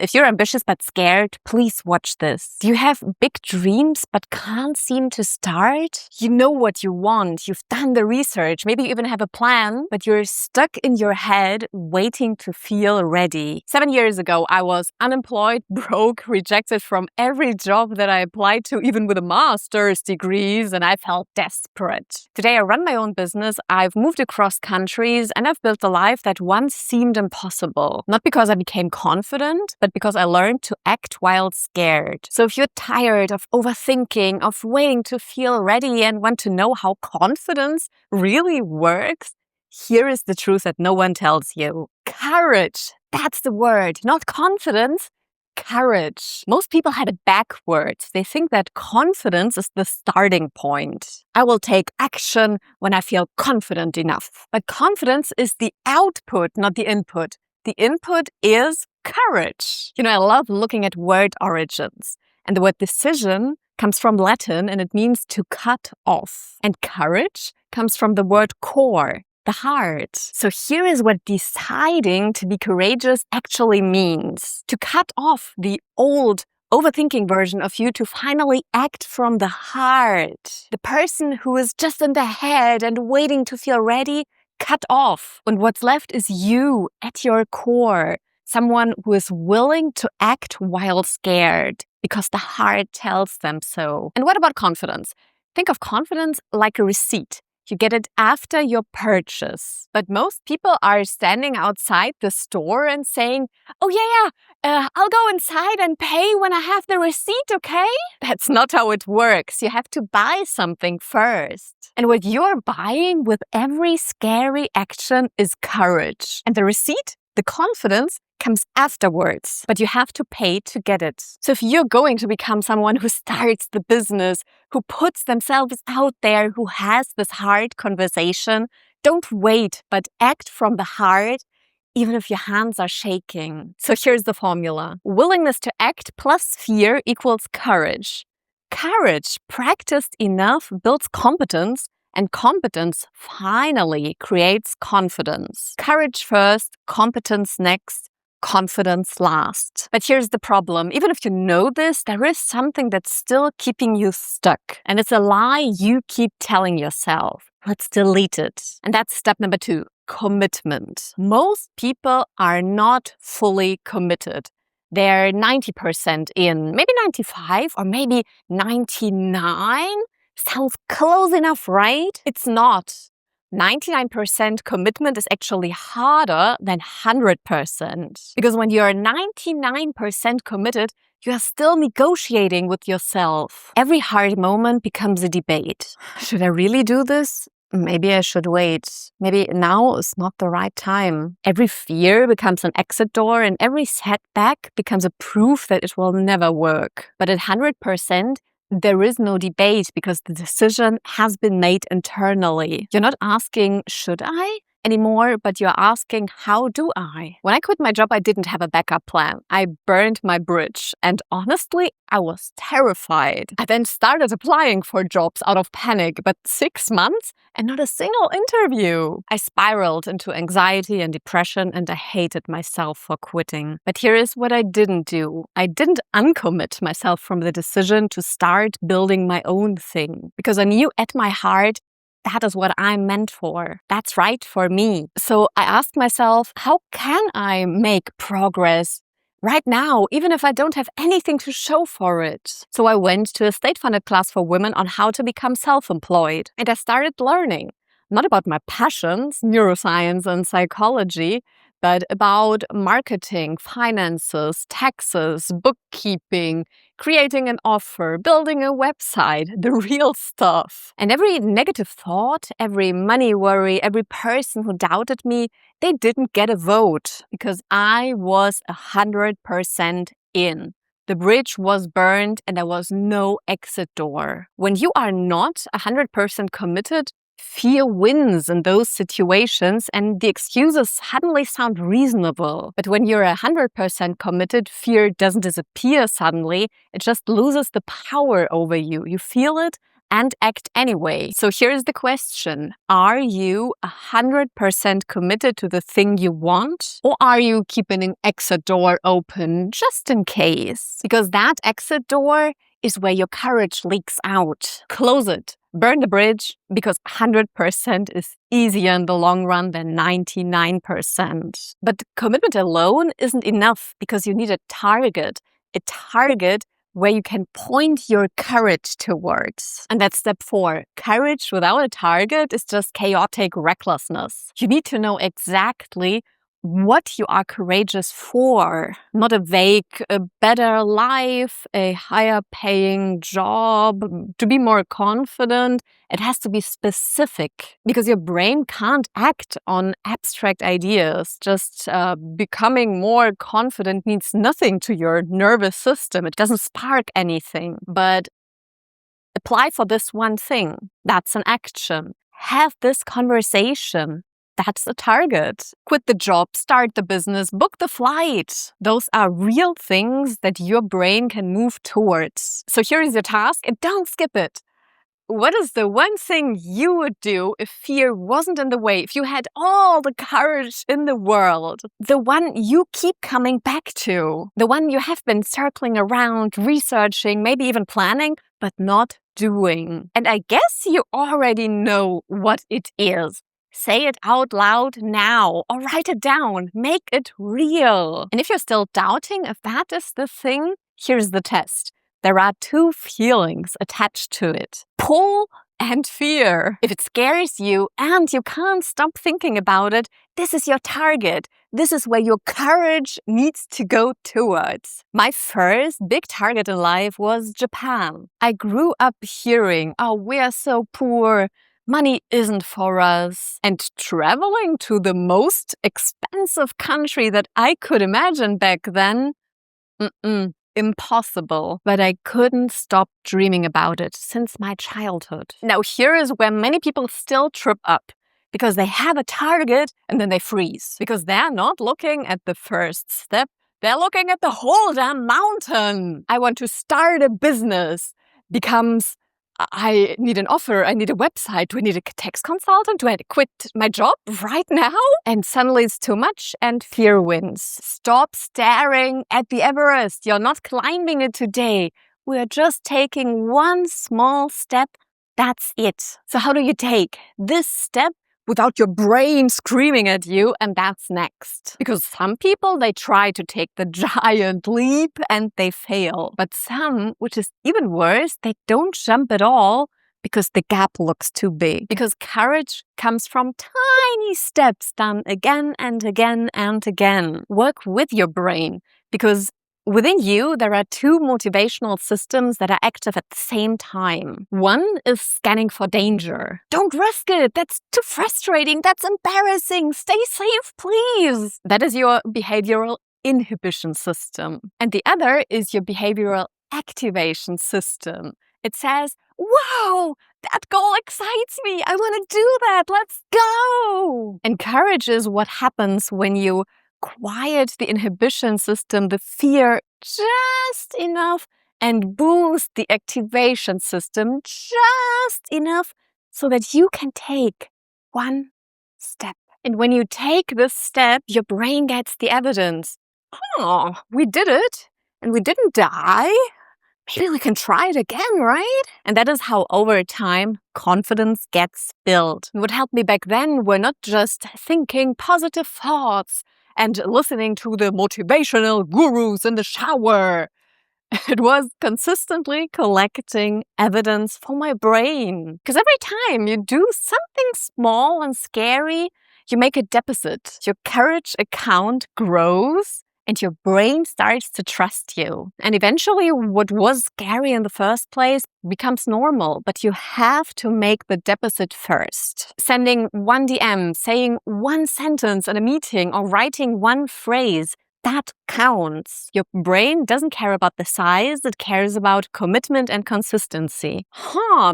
If you're ambitious but scared, please watch this. Do you have big dreams but can't seem to start? You know what you want, you've done the research, maybe you even have a plan, but you're stuck in your head waiting to feel ready. 7 years ago, I was unemployed, broke, rejected from every job that I applied to, even with a master's degrees, and I felt desperate. Today, I run my own business, I've moved across countries, and I've built a life that once seemed impossible. Not because I became confident, but because I learned to act while scared. So if you're tired of overthinking, of waiting to feel ready and want to know how confidence really works, here is the truth that no one tells you. Courage. That's the word. Not confidence. Courage. Most people had it backwards. They think that confidence is the starting point. I will take action when I feel confident enough. But confidence is the output, not the input. The input is courage. I love looking at word origins. And the word decision comes from Latin and it means to cut off. And courage comes from the word core, the heart. So here is what deciding to be courageous actually means. To cut off the old overthinking version of you to finally act from the heart. The person who is just in the head and waiting to feel ready, cut off. And what's left is you at your core. Someone who is willing to act while scared because the heart tells them so. And what about confidence? Think of confidence like a receipt. You get it after your purchase. But most people are standing outside the store and saying, oh yeah, I'll go inside and pay when I have the receipt, okay? That's not how it works. You have to buy something first. And what you're buying with every scary action is courage. And the receipt, the confidence, comes afterwards, but you have to pay to get it. So if you're going to become someone who starts the business, who puts themselves out there, who has this hard conversation, don't wait, but act from the heart, even if your hands are shaking. So here's the formula. Willingness to act plus fear equals courage. Courage, practiced enough, builds competence, and competence finally creates confidence. Courage first, competence next, confidence last. But here's the problem. Even if you know this, there is something that's still keeping you stuck. And it's a lie you keep telling yourself. Let's delete it. And that's step number 2, commitment. Most people are not fully committed. They're 90% in, maybe 95 or maybe 99. Sounds close enough, right? It's not. 99% commitment is actually harder than 100%. Because when you're 99% committed, you are still negotiating with yourself. Every hard moment becomes a debate. Should I really do this? Maybe I should wait. Maybe now is not the right time. Every fear becomes an exit door and every setback becomes a proof that it will never work. But at 100%, there is no debate because the decision has been made internally. You're not asking, should I? Anymore, but you're asking, how do I? When I quit my job, I didn't have a backup plan. I burned my bridge. And honestly, I was terrified. I then started applying for jobs out of panic, but 6 months and not a single interview. I spiraled into anxiety and depression and I hated myself for quitting. But here is what I didn't do. I didn't uncommit myself from the decision to start building my own thing because I knew at my heart that is what I'm meant for. That's right for me. So I asked myself, how can I make progress right now, even if I don't have anything to show for it? So I went to a state-funded class for women on how to become self-employed. And I started learning, not about my passions, neuroscience and psychology, but about marketing, finances, taxes, bookkeeping, creating an offer, building a website, the real stuff. And every negative thought, every money worry, every person who doubted me, they didn't get a vote because I was 100% in. The bridge was burned and there was no exit door. When you are not 100% committed, fear wins in those situations and the excuses suddenly sound reasonable. But when you're 100% committed, fear doesn't disappear suddenly. It just loses the power over you. You feel it, and act anyway. So here's the question. Are you 100% committed to the thing you want? Or are you keeping an exit door open just in case? Because that exit door is where your courage leaks out. Close it. Burn the bridge, because 100% is easier in the long run than 99%. But commitment alone isn't enough, because you need a target where you can point your courage towards. And that's step 4. Courage without a target is just chaotic recklessness. You need to know exactly what you are courageous for. Not a vague, a better life, a higher paying job, to be more confident. It has to be specific, because your brain can't act on abstract ideas. Just becoming more confident means nothing to your nervous system. It doesn't spark anything. But apply for this one thing. That's an action. Have this conversation. That's a target. Quit the job, start the business, book the flight. Those are real things that your brain can move towards. So here is your task, and don't skip it. What is the one thing you would do if fear wasn't in the way, if you had all the courage in the world? The one you keep coming back to. The one you have been circling around, researching, maybe even planning, but not doing. And I guess you already know what it is. Say it out loud now, or write it down. Make it real. And if you're still doubting if that is the thing, here's the test. There are 2 feelings attached to it: pull and fear. If it scares you and you can't stop thinking about it, this is your target. This is where your courage needs to go towards. My first big target in life was Japan. I grew up hearing, oh, we're so poor. Money isn't for us. And traveling to the most expensive country that I could imagine back then, impossible. But I couldn't stop dreaming about it since my childhood. Now here is where many people still trip up, because they have a target and then they freeze. Because they're not looking at the first step, they're looking at the whole damn mountain. I want to start a business becomes, I need an offer, I need a website, do I need a tax consultant, do I quit my job right now? And suddenly it's too much and fear wins. Stop staring at the Everest. You're not climbing it today. We're just taking one small step. That's it. So how do you take this step without your brain screaming at you? And that's next. Because some people, they try to take the giant leap and they fail. But some, which is even worse, they don't jump at all because the gap looks too big. Because courage comes from tiny steps done again and again and again. Work with your brain, because within you, there are 2 motivational systems that are active at the same time. One is scanning for danger. Don't risk it. That's too frustrating. That's embarrassing. Stay safe, please. That is your behavioral inhibition system. And the other is your behavioral activation system. It says, wow, that goal excites me. I want to do that. Let's go. And courage is what happens when you quiet the inhibition system, the fear, just enough, and boost the activation system just enough so that you can take one step. And when you take this step, your brain gets the evidence. Oh, we did it, and we didn't die. Maybe we can try it again, right? And that is how, over time, confidence gets built. What helped me back then were not just thinking positive thoughts and listening to the motivational gurus in the shower. It was consistently collecting evidence for my brain. Because every time you do something small and scary, you make a deposit. Your courage account grows and your brain starts to trust you. And eventually, what was scary in the first place becomes normal, but you have to make the deposit first. Sending one DM, saying one sentence at a meeting, or writing one phrase, that counts. Your brain doesn't care about the size, it cares about commitment and consistency.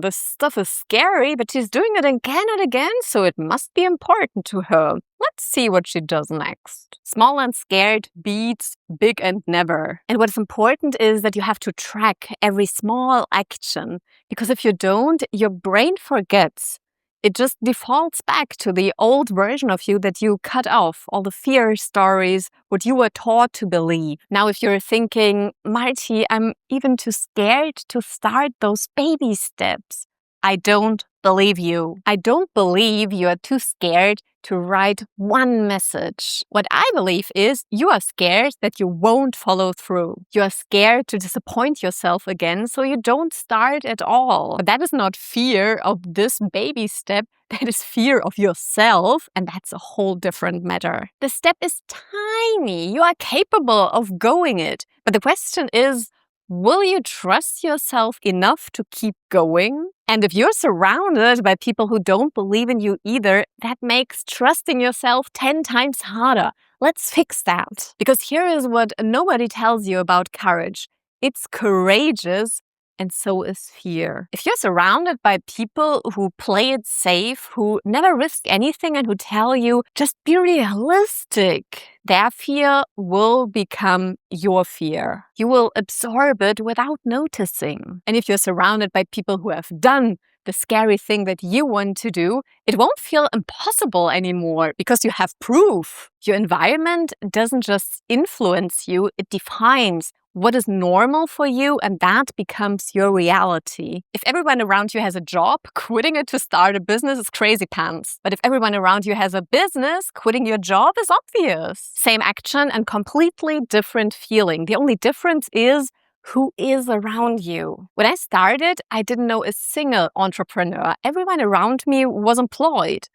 This stuff is scary, but she's doing it again and again, so it must be important to her. Let's see what she does next. Small and scared beats big and never. And what's important is that you have to track every small action, because if you don't, your brain forgets. It just defaults back to the old version of you that you cut off, all the fear stories, what you were taught to believe. Now, if you're thinking, Marty, I'm even too scared to start those baby steps, I don't believe you. I don't believe you are too scared to write one message. What I believe is you are scared that you won't follow through. You are scared to disappoint yourself again, so you don't start at all. But that is not fear of this baby step. That is fear of yourself, and that's a whole different matter. The step is tiny. You are capable of going it. But the question is, will you trust yourself enough to keep going? And if you're surrounded by people who don't believe in you either, that makes trusting yourself 10 times harder. Let's fix that. Because here is what nobody tells you about courage. It's courageous, and so is fear. If you're surrounded by people who play it safe, who never risk anything, and who tell you, just be realistic, their fear will become your fear. You will absorb it without noticing. And if you're surrounded by people who have done the scary thing that you want to do, it won't feel impossible anymore because you have proof. Your environment doesn't just influence you, it defines what is normal for you, and that becomes your reality. If everyone around you has a job, quitting it to start a business is crazy pants. But if everyone around you has a business, quitting your job is obvious. Same action and completely different feeling. The only difference is who is around you. When I started, I didn't know a single entrepreneur. Everyone around me was employed.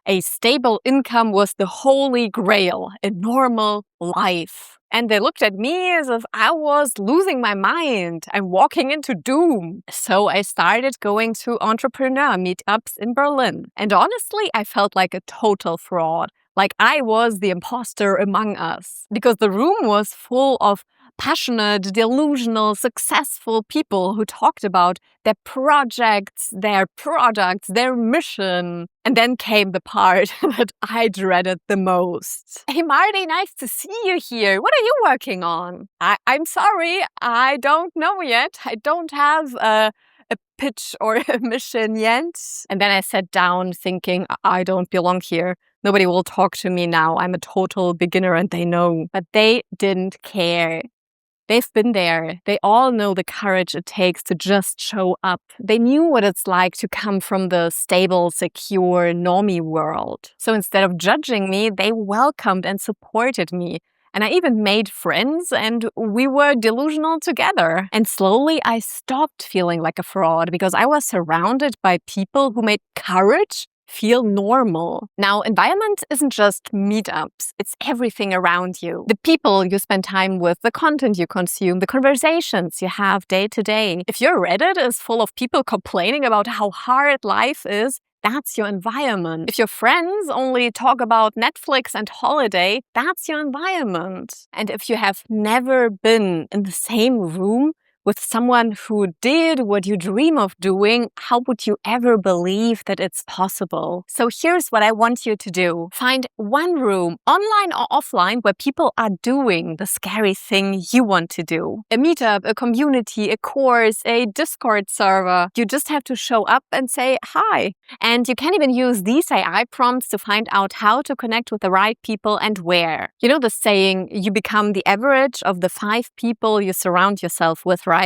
A stable income was the holy grail, a normal life. And they looked at me as if I was losing my mind. I'm walking into doom. So I started going to entrepreneur meetups in Berlin. And honestly, I felt like a total fraud. Like I was the imposter among us. Because the room was full of passionate, delusional, successful people who talked about their projects, their products, their mission. And then came the part that I dreaded the most. Hey Marty, nice to see you here. What are you working on? I'm sorry, I don't know yet. I don't have a pitch or a mission yet. And then I sat down thinking, I don't belong here. Nobody will talk to me now. I'm a total beginner and they know. But they didn't care. They've been there. They all know the courage it takes to just show up. They knew what it's like to come from the stable, secure, normie world. So instead of judging me, they welcomed and supported me. And I even made friends, and we were delusional together. And slowly I stopped feeling like a fraud because I was surrounded by people who made courage feel normal. Now, environment isn't just meetups, it's everything around you. The people you spend time with, the content you consume, the conversations you have day to day. If your Reddit is full of people complaining about how hard life is, that's your environment. If your friends only talk about Netflix and holiday, that's your environment. And if you have never been in the same room with someone who did what you dream of doing, how would you ever believe that it's possible? So here's what I want you to do. Find one room, online or offline, where people are doing the scary thing you want to do. A meetup, a community, a course, a Discord server. You just have to show up and say hi. And you can even use these AI prompts to find out how to connect with the right people and where. You know the saying, you become the average of the 5 people you surround yourself with, right?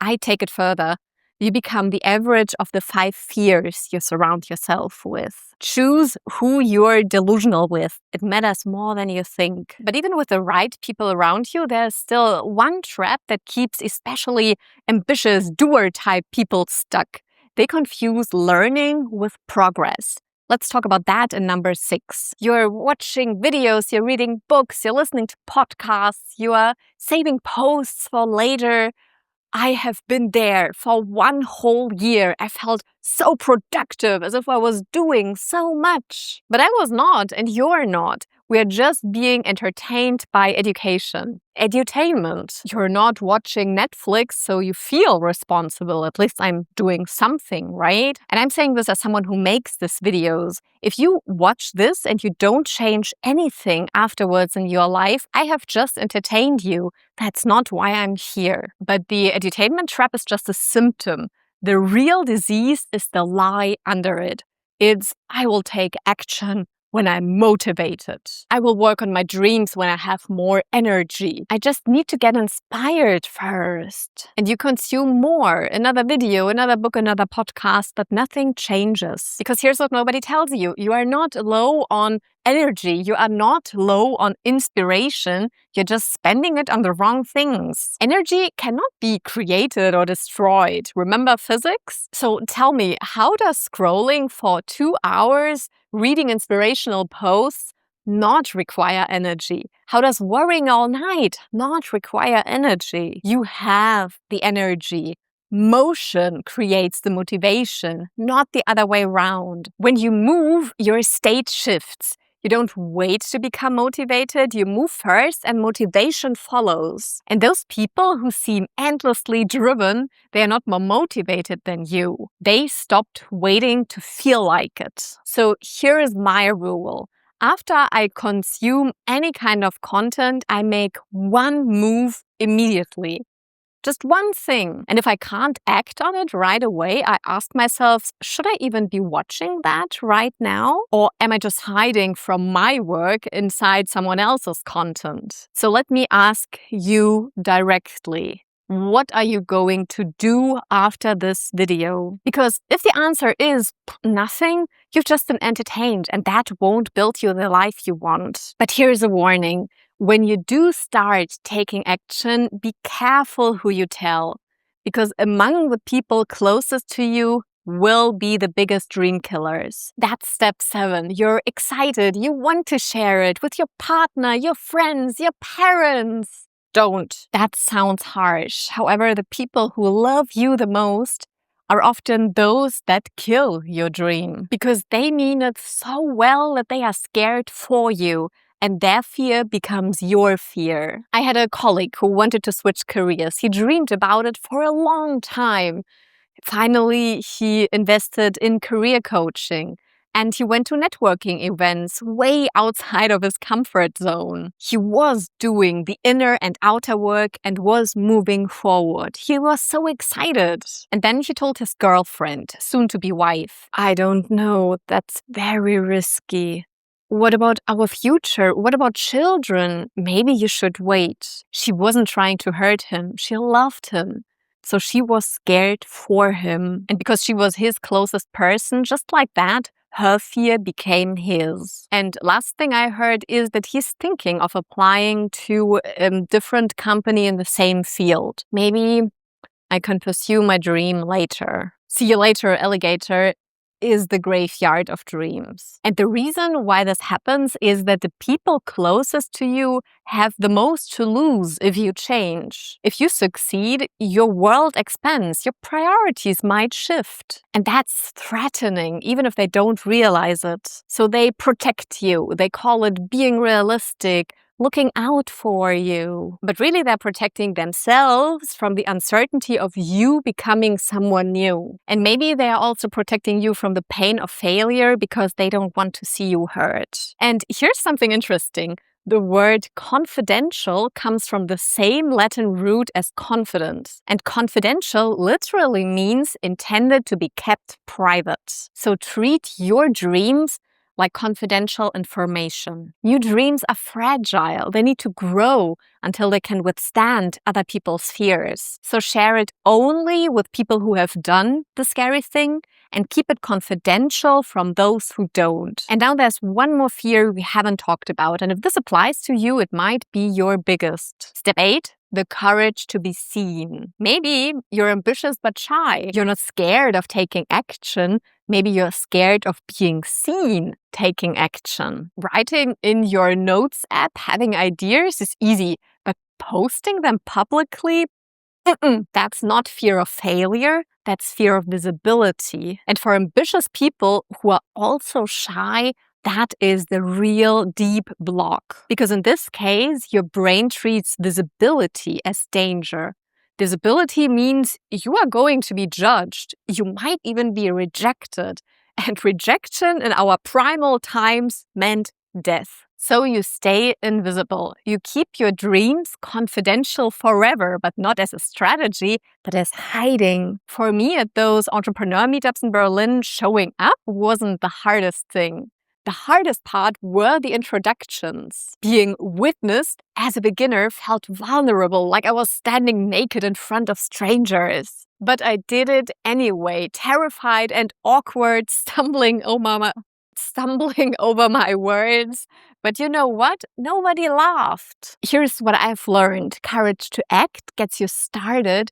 I take it further. You become the average of the 5 fears you surround yourself with. Choose who you're delusional with. It matters more than you think. But even with the right people around you, there's still one trap that keeps especially ambitious doer-type people stuck. They confuse learning with progress. Let's talk about that in number 6. You're watching videos, you're reading books, you're listening to podcasts, you are saving posts for later. I have been there for one whole year. I felt so productive, as if I was doing so much. But I was not, and you're not. We are just being entertained by education. Edutainment. You're not watching Netflix, so you feel responsible. At least I'm doing something, right? And I'm saying this as someone who makes these videos. If you watch this and you don't change anything afterwards in your life, I have just entertained you. That's not why I'm here. But the edutainment trap is just a symptom. The real disease is the lie under it. It's, I will take action when I'm motivated. I will work on my dreams when I have more energy. I just need to get inspired first. And you consume more, another video, another book, another podcast, but nothing changes. Because here's what nobody tells you. You are not low on energy. You are not low on inspiration. You're just spending it on the wrong things. Energy cannot be created or destroyed. Remember physics? So tell me, how does scrolling for 2 hours, reading inspirational posts, not require energy? How does worrying all night not require energy? You have the energy. Motion creates the motivation, not the other way around. When you move, your state shifts. You don't wait to become motivated, you move first and motivation follows. And those people who seem endlessly driven, they are not more motivated than you. They stopped waiting to feel like it. So here is my rule. After I consume any kind of content, I make one move immediately. Just one thing. And if I can't act on it right away, I ask myself, should I even be watching that right now? Or am I just hiding from my work inside someone else's content? So let me ask you directly. What are you going to do after this video? Because if the answer is nothing, you've just been entertained, and that won't build you the life you want. But here's a warning. When you do start taking action, be careful who you tell, because among the people closest to you will be the biggest dream killers. That's step 7. You're excited. You want to share it with your partner, your friends, your parents. Don't. That sounds harsh. However, the people who love you the most are often those that kill your dream, because they mean it so well that they are scared for you. And their fear becomes your fear. I had a colleague who wanted to switch careers. He dreamed about it for a long time. Finally, he invested in career coaching. And he went to networking events way outside of his comfort zone. He was doing the inner and outer work and was moving forward. He was so excited. And then he told his girlfriend, soon to be wife, I don't know, that's very risky. What about our future? What about children? Maybe you should wait. She wasn't trying to hurt him. She loved him. So she was scared for him. And because she was his closest person, just like that, her fear became his. And last thing I heard is that he's thinking of applying to a different company in the same field. Maybe I can pursue my dream later. See you later, alligator. Is the graveyard of dreams. And the reason why this happens is that the people closest to you have the most to lose if you change. If you succeed, your world expands, your priorities might shift. And that's threatening, even if they don't realize it. So they protect you. They call it being realistic, looking out for you. But really they're protecting themselves from the uncertainty of you becoming someone new. And maybe they are also protecting you from the pain of failure because they don't want to see you hurt. And here's something interesting. The word confidential comes from the same Latin root as confidence. And confidential literally means intended to be kept private. So treat your dreams like confidential information. New dreams are fragile. They need to grow until they can withstand other people's fears. So share it only with people who have done the scary thing and keep it confidential from those who don't. And now there's one more fear we haven't talked about. And if this applies to you, it might be your biggest. Step 8. The courage to be seen. Maybe you're ambitious but shy. You're not scared of taking action. Maybe you're scared of being seen taking action. Writing in your notes app, having ideas is easy, but posting them publicly, that's not fear of failure. That's fear of visibility. And for ambitious people who are also shy, that is the real deep block. Because in this case, your brain treats visibility as danger. Visibility means you are going to be judged. You might even be rejected. And rejection in our primal times meant death. So you stay invisible. You keep your dreams confidential forever, but not as a strategy, but as hiding. For me, at those entrepreneur meetups in Berlin, showing up wasn't the hardest thing. The hardest part were the introductions. Being witnessed as a beginner felt vulnerable, like I was standing naked in front of strangers. But I did it anyway, terrified and awkward, stumbling over my words. But you know what? Nobody laughed. Here's what I've learned. Courage to act gets you started,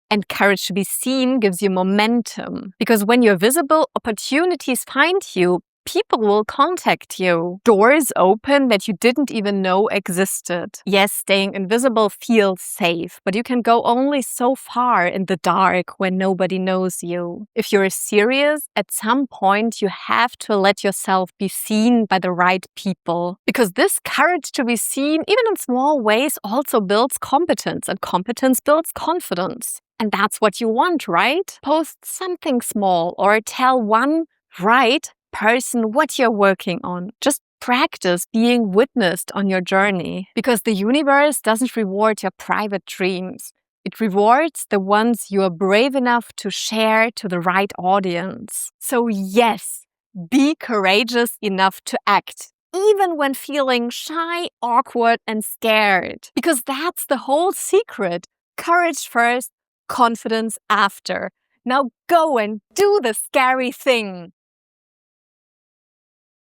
and courage to be seen gives you momentum. Because when you're visible, opportunities find you. People will contact you. Doors open that you didn't even know existed. Yes, staying invisible feels safe, but you can go only so far in the dark when nobody knows you. If you're serious, at some point you have to let yourself be seen by the right people. Because this courage to be seen, even in small ways, also builds competence, and competence builds confidence. And that's what you want, right? Post something small or tell one right person what you're working on. Just practice being witnessed on your journey, because the universe doesn't reward your private dreams. It rewards the ones you are brave enough to share to the right audience. So yes, be courageous enough to act, even when feeling shy, awkward, and scared, because that's the whole secret. Courage first, confidence after. Now go and do the scary thing.